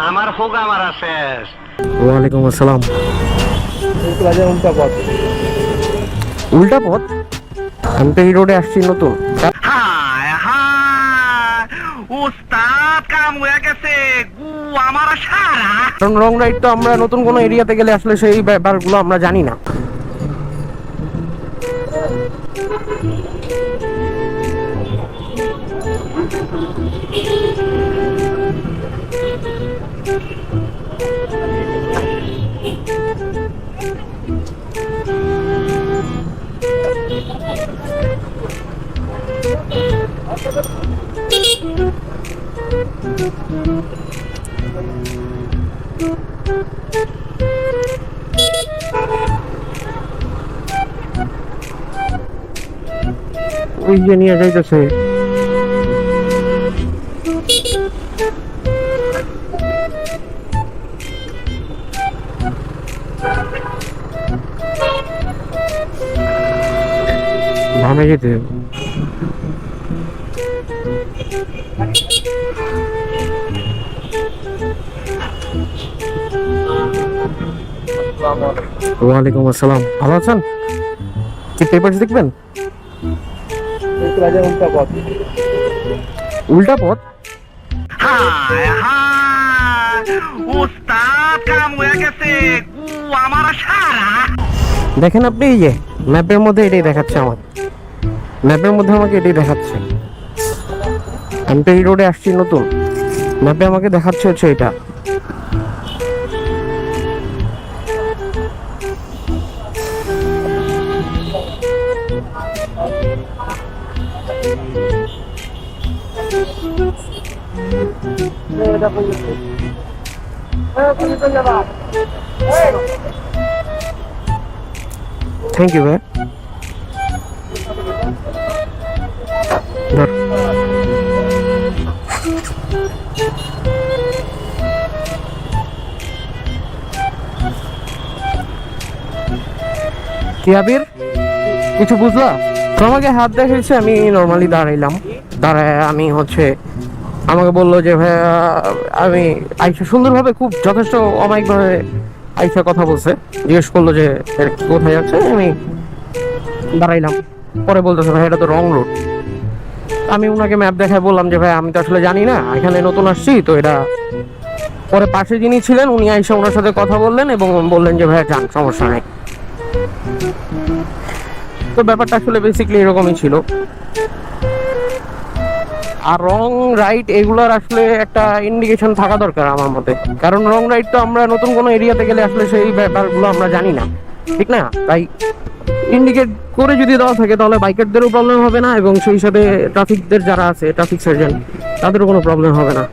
আমার হোক আমার শেষ। ওয়ালাইকুম আসসালাম। উল্টা পথ। উল্টা পথ? আমি তো এই রোডে আসছি নতুন। হায় হায়, উস্তাদ কাম হয়ে গেছে, গু আমার সারা। কারণ রং রাইড তো আমরা নতুন কোনো এরিয়াতে গেলে আসলে সেই ব্যাপারগুলো আমরা জানি না। ওই যে নিয়ে যাইতেছে। ভামে যেতে হবে। ওয়ালাইকুম আসসালাম। ভালো আছেন? কি পেপারস দেখবেন? উল্টা পথ। উল্টা পথ? হায় হায়, উস্তাদ কাম হয়ে গেছে, গু আমার সারা। দেখেন আপনি, এই যে ম্যাপের মধ্যে এটাই দেখাচ্ছে, আমার ম্যাপের মধ্যে আমাকে এটাই দেখাচ্ছে। আমি তো এই রোডে আসছি নতুন, ম্যাপে আমাকে দেখাচ্ছে হচ্ছে এটা। থ্যাংক ইউ ভাই। কি আবির, কিছু বুঝলা? তো আমাকে হাত দেখাইছে, আমি নর্মালি দাঁড়াইলাম। দাঁড়ায় আমি হচ্ছে আমাকে বললো যে ভাইয়া, আমি আইসা সুন্দরভাবে, খুব যথেষ্ট অমায়িকভাবে আইসা কথা বলছে, জিজ্ঞেস করলো যে কোথায় আছে। আমি দাঁড়াইলাম, পরে বলতেছে ভাই এটা তো রং রোড। আমি ওনাকে ম্যাপ দেখায় বললাম যে ভাই আমি তো আসলে জানি না, এখানে নতুন আসছি তো এটা। পরে পাশে যিনি ছিলেন উনি আইসা ওনার সাথে কথা বললেন এবং বললেন যে ভাইয়া যান, সমস্যা নেই। তো ব্যাপারটা আসলে বেসিক্যালি এরকমই ছিল। আর রং রাইট এগুলোর আসলে একটা ইন্ডিকেশন থাকা দরকার আমার মতে, কারণ রং রাইট তো আমরা নতুন কোনো এরিয়াতে গেলে আসলে সেই ব্যাপারগুলো আমরা জানি না, ঠিক না? তাই ইন্ডিকেট করে যদি দেওয়া থাকে তাহলে বাইকারদেরও প্রবলেম হবে না এবং সেই সাথে ট্রাফিকদের যারা আছে, ট্রাফিক সার্জন, তাদেরও কোনো প্রবলেম হবে না।